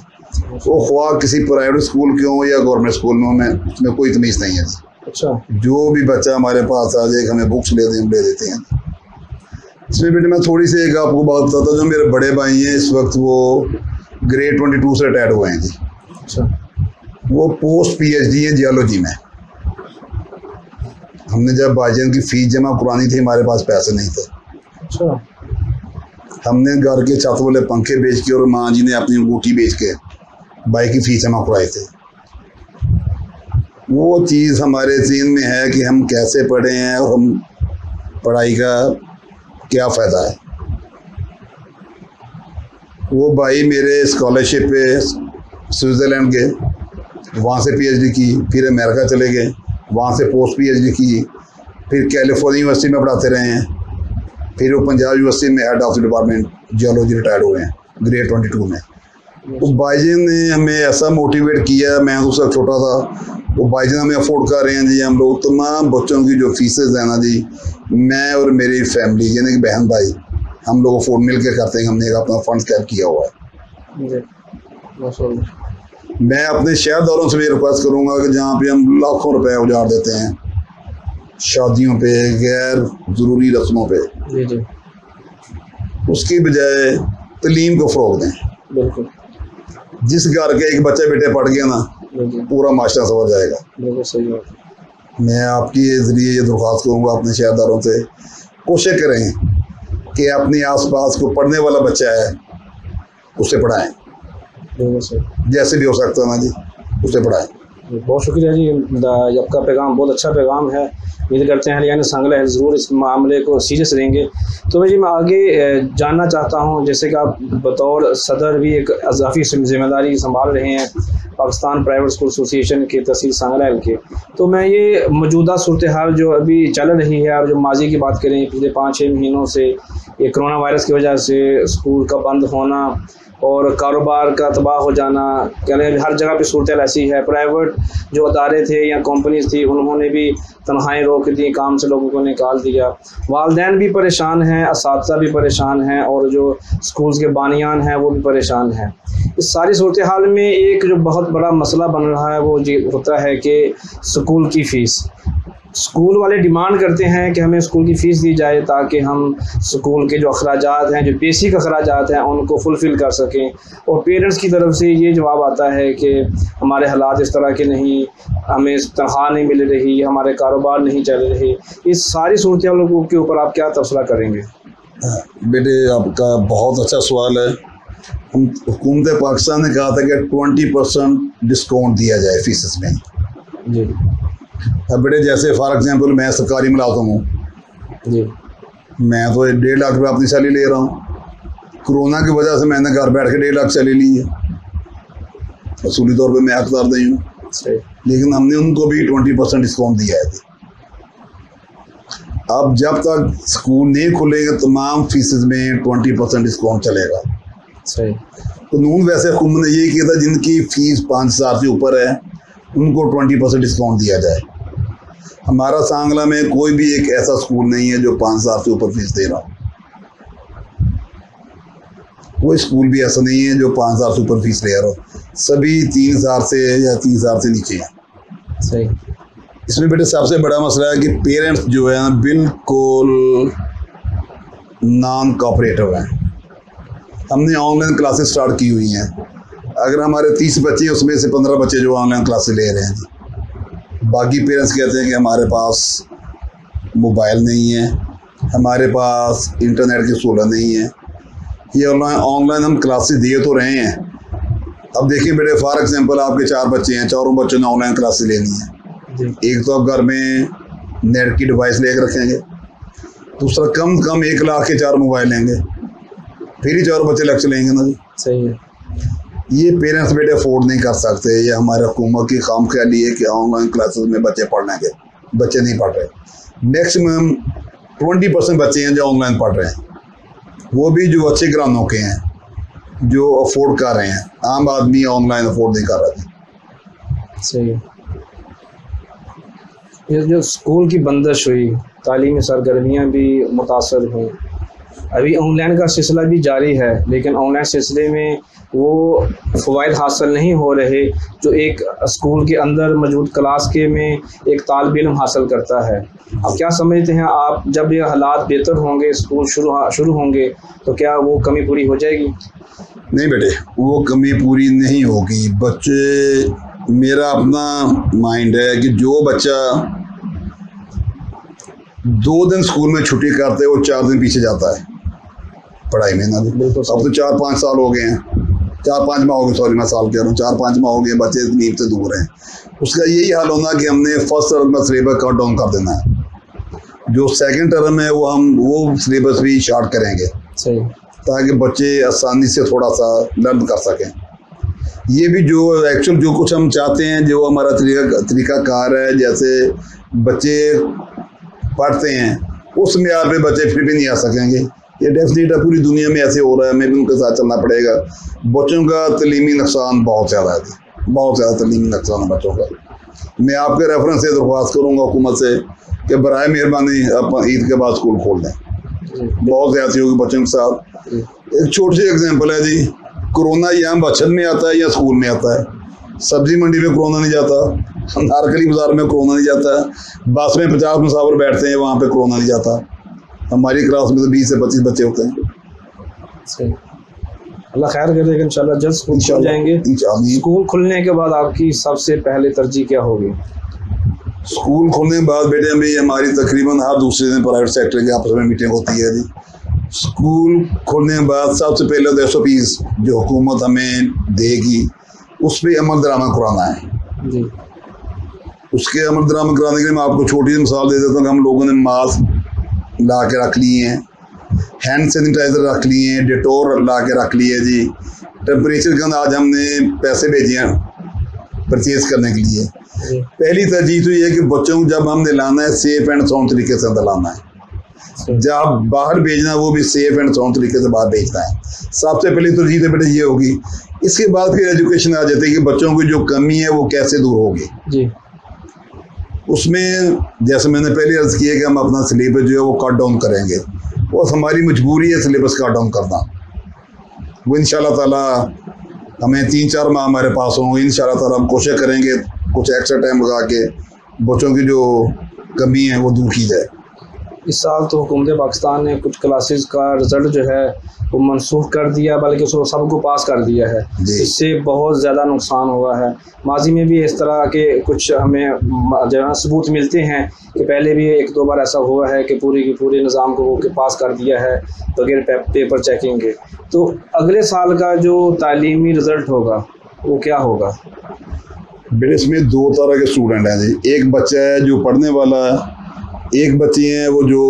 वो ख्वाह किसी प्राइवेट स्कूल के हों या गवर्नमेंट स्कूल में, हमें उसमें कोई तमीज़ नहीं है जी।
अच्छा,
जो भी बच्चा हमारे पास आ जाए हमें बुक्स ले दें, हम ले देते हैं। इसमें बेटे मैं थोड़ी सी एक आपको बात बताता, जो मेरे बड़े भाई हैं इस वक्त वो ग्रेड 22 से रिटायर्ड हुए हैं जी।
अच्छा,
वो पोस्ट PhD है जियोलॉजी में। हमने जब भाईजान की फ़ीस जमा करानी थी हमारे पास पैसे नहीं थे।
अच्छा,
हमने घर के छत वाले पंखे बेच के और माँ जी ने अपनी अंगूठी बेच के भाई की फ़ीस जमा कराए थे। वो चीज़ हमारे ज़हन में है कि हम कैसे पढ़े हैं और हम पढ़ाई का क्या फ़ायदा है। वो भाई मेरे स्कॉलरशिप पे स्विट्ज़रलैंड गए, वहाँ से PhD की, फिर अमेरिका चले गए, वहाँ से पोस्ट PhD की, फिर कैलिफोर्निया यूनिवर्सिटी में पढ़ाते रहे हैं, फिर वो पंजाब यूनिवर्सिटी में head of the department geology retired हुए हैं ग्रेड 22 में। वो भाईजान ने हमें ऐसा मोटिवेट किया, मैं तो उसका छोटा था, वो भाईजान हमें अफोर्ड कर रहे हैं जी। हम लोग तमाम बच्चों की जो फीसेज हैं ना जी, मैं और मेरी फैमिली यानी कि बहन भाई हम लोग अफोर्ड मिल के करते हैं। हमने एक अपना फंड कैप किया हुआ है। मैं अपने शहरदारों से भी रिक्वेस्ट करूँगा कि जहाँ पे हम लाखों रुपए उजाड़ देते हैं शादियों पे, गैर ज़रूरी रस्मों पे, उसकी बजाय तलीम को फ़रोग दें।
बिल्कुल,
जिस घर के एक बच्चा बेटे पढ़ गया ना पूरा माशरा संवर जाएगा।
बिल्कुल सही बात।
मैं आपके ज़रिए ये दरख्वास्त करूँगा अपने शहरदारों से, कोशिश करें कि अपने आसपास को पढ़ने वाला बच्चा है उसे पढ़ाएं, जैसे भी हो सकता है ना जी, उसे पढ़ाएं।
बहुत शुक्रिया जी, आपका पैगाम बहुत अच्छा पैगाम है। उम्मीद करते हैं हरियाणा सांगला है ज़रूर इस मामले को सीरियस लेंगे। तो भाई जी मैं आगे जानना चाहता हूँ, जैसे कि आप बतौर सदर भी एक अज़ाफ़ी जिम्मेदारी संभाल रहे हैं, पाकिस्तान प्राइवेट स्कूल एसोसिएशन के तहसील सांगलाइल के। तो मैं ये मौजूदा सूरत हाल जो अभी चल रही है और जो माजी की बात करें, पिछले 5-6 महीनों से ये कोरोना वायरस की वजह से स्कूल का बंद होना और कारोबार का तबाह हो जाना, कह हर जगह पे सूरत ऐसी है। प्राइवेट जो अदारे थे या कंपनीज थी उन्होंने भी तनख्वाहें रोक दी, काम से लोगों को निकाल दिया। वालिदैन भी परेशान हैं, असातिज़ा भी परेशान हैं और जो स्कूल्स के बानियान हैं वो भी परेशान हैं। इस सारी सूरत हाल में एक जो बहुत बड़ा मसला बन रहा है वो ये होता है कि स्कूल की फ़ीस। स्कूल वाले डिमांड करते हैं कि हमें स्कूल की फ़ीस दी जाए ताकि हम स्कूल के जो अखराजात हैं, जो बेसिक अखराजात हैं, उनको फुलफ़िल कर सकें। और पेरेंट्स की तरफ से ये जवाब आता है कि हमारे हालात इस तरह के नहीं, हमें तनख्वाह नहीं मिल रही, हमारे कारोबार नहीं चल रहे। इस सारी सूरत हाल के ऊपर आप क्या तबसरा करेंगे?
बेटे, आपका बहुत अच्छा सवाल है। हुकूमत पाकिस्तान ने कहा था कि 20% डिस्काउंट दिया जाए फीसेस में
जी।
अब बेटे, जैसे फॉर एग्जांपल मैं सरकारी मुलाजिम हूँ जी, मैं तो 1.5 लाख रुपये अपनी सैलरी ले रहा हूँ। कोरोना की वजह से मैंने घर बैठ के 1.5 लाख सैलरी ली है, असूली तौर पे मैं हकदार नहीं हूँ, लेकिन हमने उनको भी 20% डिस्काउंट दिया है। अब जब तक स्कूल नहीं खुलेंगे तमाम फीसेस में 20% डिस्काउंट चलेगा।
सही।
कानून वैसे हुकूमत ने ये किया था जिनकी फ़ीस 5,000 से ऊपर है उनको 20% डिस्काउंट दिया जाए। हमारा सांगला में कोई भी एक ऐसा स्कूल नहीं है जो 5,000 से ऊपर फीस दे रहा हो। कोई स्कूल भी ऐसा नहीं है जो 5,000 से ऊपर फीस ले रहा हो। सभी 3,000 से या 3,000 से नीचे हैं।
सही।
इसमें बेटे सबसे बड़ा मसला है कि पेरेंट्स जो है ना बिल्कुल नॉन कोऑपरेटिव हैं। हमने ऑनलाइन क्लासेस स्टार्ट की हुई हैं। अगर हमारे 30 बच्चे हैं उसमें से 15 बच्चे जो ऑनलाइन क्लासेस ले रहे हैं जी। बाकी पेरेंट्स कहते हैं कि हमारे पास मोबाइल नहीं है, हमारे पास इंटरनेट की सहूलत नहीं है। ये ऑनलाइन हम क्लासेस दिए तो रहे हैं। अब देखिए बेटे, फॉर एग्जांपल आपके 4 बच्चे हैं, चारों बच्चों ने ऑनलाइन क्लासेस लेनी है। एक तो आप घर में नेट की डिवाइस लेकर रखेंगे, दूसरा कम से कम 1 लाख के 4 मोबाइल लेंगे, फिर ही 4 बच्चे लेक्चर लेंगे ना जी।
सही है।
ये पेरेंट्स बेटे अफोर्ड नहीं कर सकते। ये हमारे हुकूमत की खामख्याली है कि ऑनलाइन क्लासेस में बच्चे पढ़ लेंगे, बच्चे नहीं पढ़ रहे। मैक्सिमम 20% बच्चे हैं जो ऑनलाइन पढ़ रहे हैं, वो भी जो अच्छे घरानों के हैं जो अफोर्ड कर रहे हैं। आम आदमी ऑनलाइन अफोर्ड नहीं कर रहा।
सही है। ये जो स्कूल की बंदिश हुई, तालीमी सरगर्मियाँ भी मुतासर हुई। अभी ऑनलाइन का सिलसिला भी जारी है, लेकिन ऑनलाइन सिलसिले में वो फ़वाइद हासिल नहीं हो रहे जो एक स्कूल के अंदर मौजूद क्लास के में एक तालिब इल्म हासिल करता है। अब क्या समझते हैं आप, जब ये हालात बेहतर होंगे, स्कूल शुरू होंगे, तो क्या वो कमी पूरी हो जाएगी?
नहीं बेटे, वो कमी पूरी नहीं होगी। बच्चे, मेरा अपना माइंड है कि जो बच्चा 2 दिन स्कूल में छुट्टी करते है वो 4 दिन पीछे जाता है पढ़ाई में ना। बिल्कुल। अब तो 4-5 साल हो गए हैं, 4-5 माह हो गए, सॉरी मैं साल कह रहा हूँ, 4-5 माह हो गए, बच्चे नींद से दूर हैं। उसका यही हाल होना कि हमने फर्स्ट टर्म का सिलेबस कट डाउन कर देना है। जो सेकंड टर्म है वो सिलेबस भी शार्ट करेंगे।
सही।
ताकि बच्चे आसानी से थोड़ा सा लर्न कर सकें। ये भी जो एक्चुअल जो कुछ हम चाहते हैं, जो हमारा तरीक़ाकार है, जैसे बच्चे पढ़ते हैं उस मेयार पे बच्चे फिर भी नहीं आ सकेंगे। ये डेफिनेट है, पूरी दुनिया में ऐसे हो रहा है, हमें भी उनके साथ चलना पड़ेगा। बच्चों का तलीमी नुकसान बहुत ज़्यादा है, बहुत ज़्यादा तलीमी नुकसान है बच्चों का। मैं आपके रेफरेंस से दरख्वास्त करूँगा हुकूमत से कि बराए मेहरबानी आप ईद के बाद स्कूल खोल दें। बहुत ज़्यादा होगी बच्चों के साथ। एक छोटी सी एग्जाम्पल है जी, कोरोना यहाँ बचत में आता है या स्कूल में आता है? सब्जी मंडी में कोरोना नहीं जाता, नारकली बाजार में कोरोना नहीं जाता, बस में 50 मुसाफिर बैठते हैं वहाँ पे कोरोना नहीं जाता। हमारी क्लास में तो 20 से 25 बच्चे होते हैं।
सही। अल्लाह खैर करे, लेकिन इंशाल्लाह जल्द स्कूल खुल जाएंगे। स्कूल खुलने के बाद आपकी सबसे पहले तरजीह क्या होगी?
स्कूल खुलने के बाद बेटे हमें हमारी तकरीबन हर दूसरे दिन प्राइवेट सेक्टर के आपस में मीटिंग होती है जी। स्कूल खुलने के बाद सबसे पहले तो SOPs जो हुकूमत हमें देगी उस पर अमल दरामद कराना है जी। उसके अमल दरामद कराने के लिए मैं आपको छोटी सी मिसाल दे देता हूँ। हम लोगों ने मास्क ला के रख लिए हैं, हैंड सैनिटाइज़र रख लिए हैं, डेटोल ला के रख लिए जी। टेम्परेचर के अंदर आज हमने पैसे भेजे हैं परचेज करने के लिए। पहली तरजीह तो ये है कि बच्चों को जब हमने लाना है सेफ एंड साउंड तरीके से अंदर लाना है, जब बाहर भेजना वो भी सेफ एंड साउंड तरीके से बाहर भेजना है। सबसे पहली तरजीह तो बेटा ये होगी। इसके बाद फिर एजुकेशन आ जाती है कि बच्चों की जो कमी है वो कैसे दूर होगी जी। उसमें जैसे मैंने पहले अर्ज किया कि हम अपना सिलेबस जो है वो कट डाउन करेंगे, वो हमारी मजबूरी है सिलेबस कट डाउन करना। वो इंशाल्लाह ताला हमें 3-4 माह हमारे पास होंगे, इंशाल्लाह ताला हम कोशिश करेंगे कुछ एक्स्ट्रा टाइम लगा के बच्चों की जो कमी है वो दूर की जाए।
इस साल तो हुकूमत पाकिस्तान ने कुछ क्लासेस का रिज़ल्ट जो है वो मनसूख कर दिया, बल्कि उसको सबको पास कर दिया है। इससे बहुत ज़्यादा नुकसान हुआ है। माजी में भी इस तरह के कुछ हमें जो है सबूत मिलते हैं कि पहले भी 1-2 बार ऐसा हुआ है कि पूरी की पूरी निज़ाम को वो पास कर दिया है बगैर पेपर चेकिंग के। तो अगले साल का जो तालीमी रिज़ल्ट होगा वो क्या होगा?
बेटे इसमें 2 तरह के स्टूडेंट हैं जी। एक बच्चा है जो पढ़ने वाला है, एक बच्चे हैं वो जो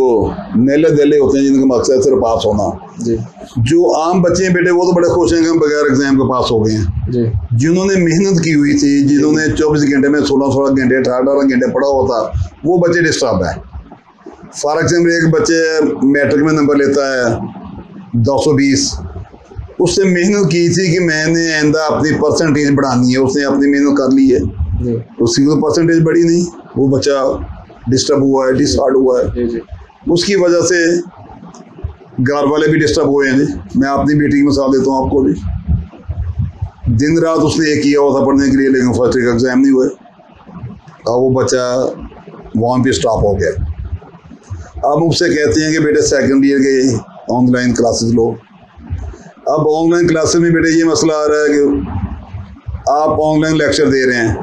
नेले देले होते हैं जिनका मकसद सिर्फ पास होना जी। जो आम बच्चे हैं बेटे वो तो बड़े खुश हैं कि हम बगैर एग्जाम के पास हो गए हैं जी। जिन्होंने मेहनत की हुई थी, जिन्होंने 24 घंटे में 16 घंटे 18 घंटे पढ़ा हुआ था, वो बच्चे डिस्टर्ब है। फॉर एग्जाम्पल एक बच्चे मैट्रिक में नंबर लेता है 220, उससे मेहनत की थी कि मैंने आइंदा अपनी परसेंटेज बढ़ानी है, उसने अपनी मेहनत कर ली है, उसकी तो परसेंटेज बढ़ी नहीं, वो बच्चा डिस्टर्ब हुआ है, डिसहार्ड हुआ है जी। उसकी वजह से घर वाले भी डिस्टर्ब हुए हैं जी। मैं अपनी बेटी की मिसाल देता हूँ आपको भी। दिन रात उसने एक किया हुआ था पढ़ने के लिए, लेकिन फर्स्ट ईयर का एग्जाम नहीं हुआ। अब वो बच्चा वहाँ पे स्टॉप हो गया। अब मुझसे कहते हैं कि बेटे सेकंड ईयर के ऑनलाइन क्लासेस लो। अब ऑनलाइन क्लासेस में बेटे ये मसला आ रहा है कि आप ऑनलाइन लेक्चर दे रहे हैं,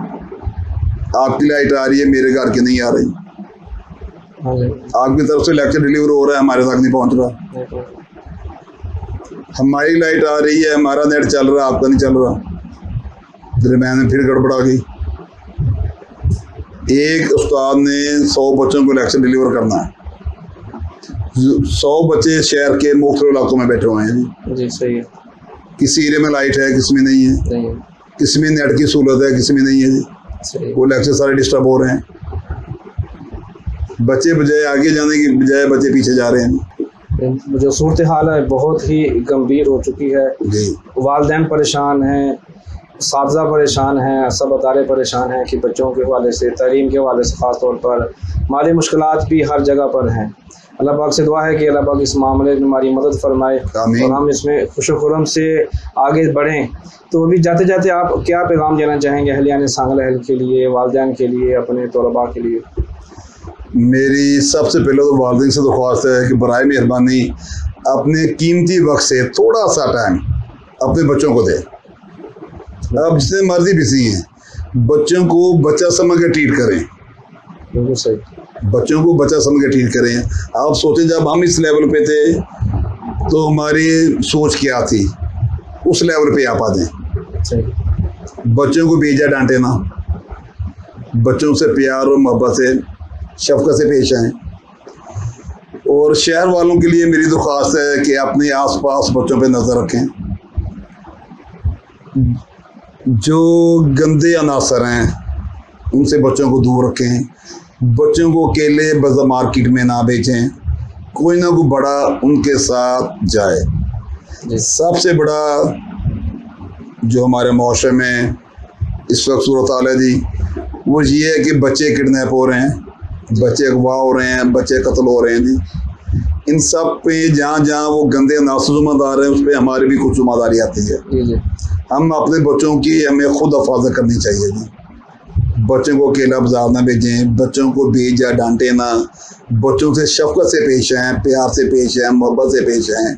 आपकी लाइट आ रही है, मेरे घर की नहीं आ रही, आपकी तरफ से लेक्चर डिलीवर हो रहा है, हमारे तक नहीं पहुंच रहा। हमारी लाइट आ रही है, हमारा नेट चल रहा है, आपका नहीं चल रहा। दरम्यान में फिर गड़बड़ आ गई। एक उस्ताद ने 100 बच्चों को लेक्चर डिलीवर करना है। 100 बच्चे शहर के मुख्तलिफ इलाकों में बैठे हुए हैं जी। सही है। किसी एरिया में लाइट है, किसी में नहीं है, किसी में नेट की सहूलत है, किसी में नहीं है जी। वो लेक्चर सारे डिस्टर्ब हो रहे हैं। बच्चे बजाय आगे जाने की बजाय बच्चे पीछे जा रहे हैं।
जो सूरत हाल है बहुत ही गंभीर हो चुकी है। वालिदैन परेशान हैं, साथीज़ा परेशान हैं, सब अदारे परेशान हैं कि बच्चों के हवाले से, तालीम के हवाले से ख़ास तौर पर माली मुश्किलात भी हर जगह पर हैं। अल्लाह पाक से दुआ है कि अल्लाह पाक इस मामले में हमारी मदद फरमाए और हम इसमें खुश-खुर्रम से आगे बढ़ें। तो अभी जाते जाते आप क्या पैगाम देना चाहेंगे अहलियान सांगला अहल के लिए, वालिदैन के लिए, अपने तलबा के लिए?
मेरी सबसे पहले तो वालिदैन से दरख्वास्त है कि बराए मेहरबानी अपने कीमती वक्त से थोड़ा सा टाइम अपने बच्चों को दें। आप जितने मर्जी बिजी हैं, बच्चों को बच्चा समझ के ट्रीट करें।
बिल्कुल सही।
बच्चों को बच्चा समझ के ट्रीट करें। आप सोचें जब हम इस लेवल पे थे तो हमारी सोच क्या थी, उस लेवल पे आप आ जाएं। बच्चों को बेजा डांटे ना, बच्चों से प्यार और मोहब्बत से, शफकत से पेश आएँ। और शहर वालों के लिए मेरी दरख्वास्त है कि अपने आसपास बच्चों पे नज़र रखें। जो गंदे अनासर हैं उनसे बच्चों को दूर रखें। बच्चों को अकेले बस मार्केट में ना बेचें, कोई ना कोई बड़ा उनके साथ जाए। सबसे बड़ा जो हमारे माशरे में इस वक्त सूरत हाल है जी, वो ये है कि बच्चे किडनैप हो रहे हैं, बच्चे अगवा हो रहे हैं, बच्चे कत्ल हो रहे हैं जी। इन सब पे जहाँ जहाँ वो गंदे अनासर ज़िम्मेदार हैं, उस पर हमारी भी कुछ ज़िम्मेदारी आती है। हम अपने बच्चों की हमें खुद हिफाजत करनी चाहिए जी। बच्चों को अकेला बाजार ना भेजें, बच्चों को बेच या डांटे ना, बच्चों से शफकत से पेश आएँ, प्यार से पेश आएँ, मोहब्बत से पेश आएँ।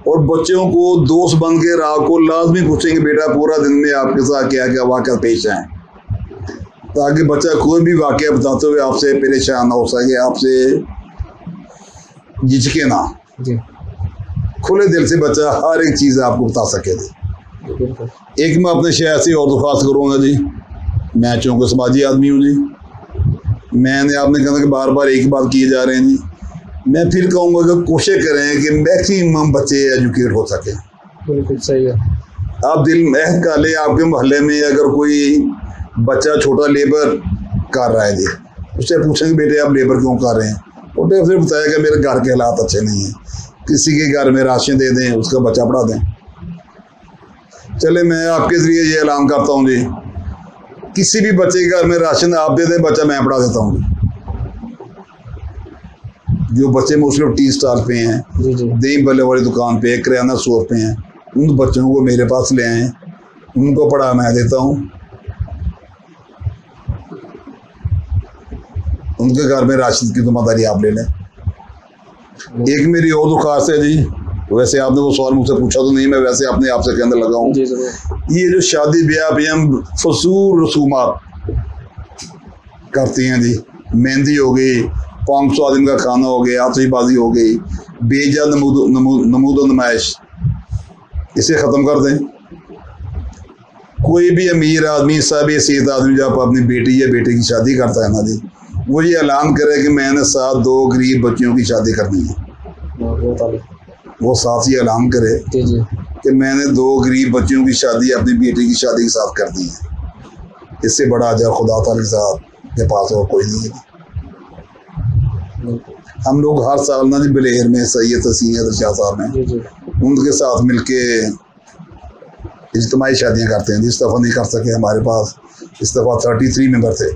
और बच्चों को दोस्त बन के राह को लाजमी पूछेंगे बेटा पूरा दिन में आपके साथ क्या क्या वाक़या पेश आए, ताकि बच्चा कोई भी वाक़या बताते हुए आपसे परेशान ना हो सके, आपसे झिझके ना। खुले दिल से बच्चा हर एक चीज़ आपको बता सके जी। एक मैं अपने शहर से और दरख्वास्त करूँगा जी, मैं चूँकि समाजी आदमी हूँ जी, मैंने आपने कहा कि बार बार एक बात किए जा रहे हैं जी, मैं फिर कहूँगा कि कोशिश करें कि मैक्सिमम बच्चे एजुकेट हो सकें।
बिल्कुल सही है।
आप दिल महक का ले, आपके मोहल्ले में अगर कोई बच्चा छोटा लेबर कर रहा है जी, उससे पूछेंगे बेटे आप लेबर क्यों कर रहे हैं, उन्होंने फिर बताया कि मेरे घर के हालात अच्छे नहीं हैं, किसी के घर में राशन दे दें, उसका बच्चा पढ़ा दें। चले मैं आपके ज़रिए ये ऐलान करता हूँ जी, किसी भी बच्चे के घर में राशन आप दे दें, बच्चा मैं पढ़ा देता हूँ। जो बच्चे मुस्लिम टी स्टॉल पे हैं, दही बल्ले वाली दुकान पे, किराना स्टोर पे हैं, उन बच्चों को मेरे पास ले आए, उनको पढ़ा मैं देता हूँ। उनके घर में राशन की जिम्मेदारी आप ले लें। एक मेरी और दरख्वास्त है जी, वैसे आपने वो सवाल मुझसे पूछा तो नहीं, मैं वैसे अपने आप से कहने लगा हूँ। ये जो शादी ब्याह पे हम फजूल रसूमात करते हैं जी, मेहंदी हो गई, 500 आदमी का खाना हो गया, आतिशबाजी हो गई, बेजा नमूद नुमाइश, इसे ख़त्म कर दें। कोई भी अमीर आदमी, सब सेहत आदमी जब अपनी बेटी या बेटे की शादी करता है ना जी, वो ये ऐलान करे कि मैंने साथ 2 गरीब बच्चियों की शादी करनी है। वो साथ ही ऐलान करे कि मैंने 2 गरीब बच्चियों की शादी अपनी बेटी की शादी के साथ करनी है। इससे बड़ा अजर खुदा ताला के साथ के पास और कोई नहीं है। हम लोग हर साल ना जी बलेर में सैयद तसीयद शाह साहब हैं, उनके साथ मिलके इज्तिमाई शादियाँ करते हैं। इस दफ़ा नहीं कर सके, हमारे पास इस दफ़ा 33 मेंबर थे,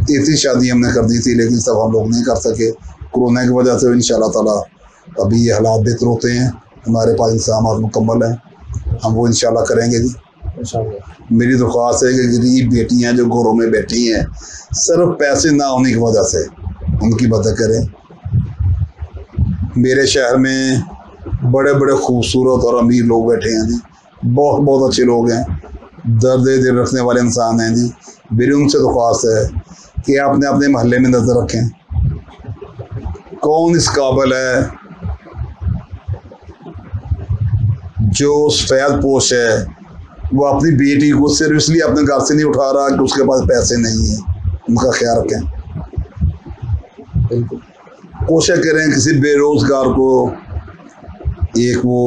33 शादी हमने कर दी थी, लेकिन इस दफ़ा हम लोग नहीं कर सके कोरोना की वजह से। इंशाअल्लाह ताला अभी ये हालात बेहतर होते हैं, हमारे पास इंतजाम मुकम्मल हैं, हम वो इंशाअल्लाह करेंगे जी। मेरी दरख्वास्त है कि गरीब बेटियाँ जो घरों में बैठी हैं, सिर्फ पैसे ना होने की वजह से उनकी मदद करें। मेरे शहर में बड़े बड़े खूबसूरत और अमीर लोग बैठे हैं जी, बहुत बहुत अच्छे लोग हैं, दर्द दिल रखने वाले इंसान हैं जी। मेरी उनसे दरख्वास्त है कि आपने अपने महल्ले में नज़र रखें, कौन इस काबिल है जो सफ़ेद पोश है, वो अपनी बेटी को सिर्फ इसलिए अपने घर से नहीं उठा रहा कि उसके पास पैसे नहीं है। उनका ख्याल रखें, कोशिश करें किसी बेरोज़गार को एक वो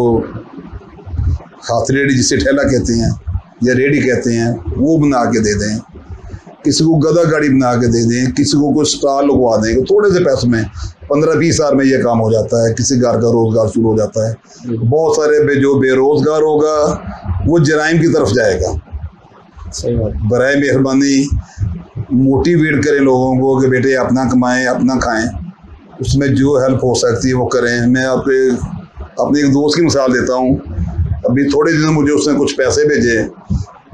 हाथ रेडी जिसे ठेला कहते हैं या रेडी कहते हैं, वो बना के दे दें, किसी को गधा गाड़ी बना के दे दें, किसी को कोई स्टॉल लगवा दें। थोड़े से पैसों में 15-20 हज़ार में ये काम हो जाता है, किसी घर का रोज़गार शुरू हो जाता है। बहुत सारे जो बेरोज़गार होगा वो जराइम की तरफ जाएगा।
सही बात।
बराए मेहरबानी मोटिवेट करें लोगों को कि बेटे अपना कमाएं, अपना खाएं, उसमें जो हेल्प हो सकती है वो करें। मैं अपने एक दोस्त की मिसाल देता हूँ, अभी थोड़े दिनों मुझे उसने कुछ पैसे भेजे,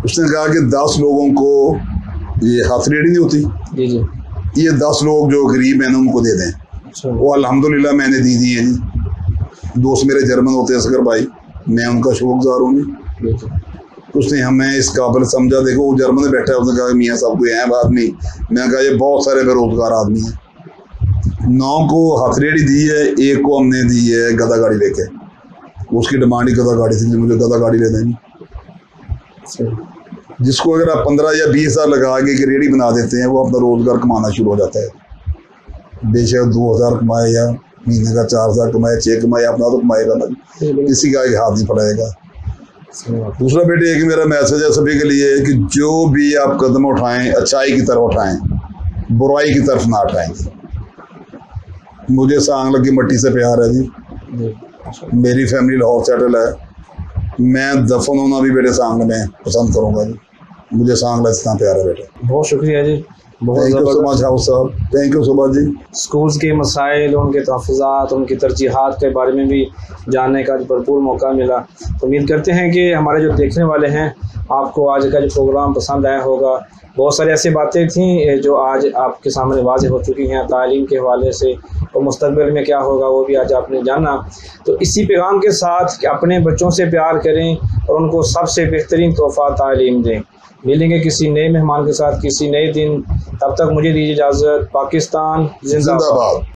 उसने कहा कि 10 लोगों को ये हाथ रेडी नहीं होती
जी,
ये 10 लोग जो गरीब हैं उनको दे दें। वो अल्हम्दुलिल्लाह मैंने दी है जी। दोस्त मेरे जर्मन होते हैं असगर भाई, मैं उनका शुक्रगुज़ार हूँ। उसने हमें इस काबिल समझा। देखो वो जर्मन में बैठा है, उसने कहा मियाँ साहब कोई अहम आदमी, मैंने कहा ये बहुत सारे बेरोज़गार आदमी हैं। 9 को हाथ रेडी दी है, 1 को हमने दी है गधा गाड़ी लेके। उसकी डिमांड ही गधा गाड़ी थी, मुझे गधा गाड़ी ले देंगे। जिसको अगर आप 15 या 20 हज़ार लगा के रेडी बना देते हैं, वो अपना रोज़गार कमाना शुरू हो जाता है। बेशक 2000 कमाए या महीने का 4000 कमाए, 6 कमाए, अपना तो कमाएगा ना, किसी का हाथ नहीं पड़ेगा। दूसरा बेटे एक मेरा मैसेज है सभी के लिए कि जो भी आप कदम उठाएं, अच्छाई की तरफ उठाएं, बुराई की तरफ ना उठाएं। मुझे सांगला की मट्टी से प्यार है जी, मेरी फैमिली लाहौर सेटल है, मैं दफन होना भी बेटे सांगला में पसंद करूँगा जी। मुझे सांगला इतना प्यार है बेटे।
बहुत शुक्रिया जी, बहुत
thank you so much house साहब, थैंक यू सो मच जी।
स्कूल्स के मसाइल, उनके तहफ़्फ़ुज़ात, उनकी तरजीहात के बारे में भी जानने का भरपूर मौका मिला। तो उम्मीद करते हैं कि हमारे जो देखने वाले हैं आपको आज का जो प्रोग्राम पसंद आया होगा। बहुत सारी ऐसी बातें थीं जो आज आपके सामने वाज़ेह हो चुकी हैं तालीम के हवाले से, और मुस्तक़बिल में क्या होगा वो भी आज आपने जाना। तो इसी पैगाम के साथ कि अपने बच्चों से प्यार करें और उनको सबसे बेहतरीन तोहफ़ा तालीम दें। मिलेंगे किसी नए मेहमान के साथ किसी नए दिन, तब तक मुझे दीजिए इजाज़त। पाकिस्तान जिंदाबाद।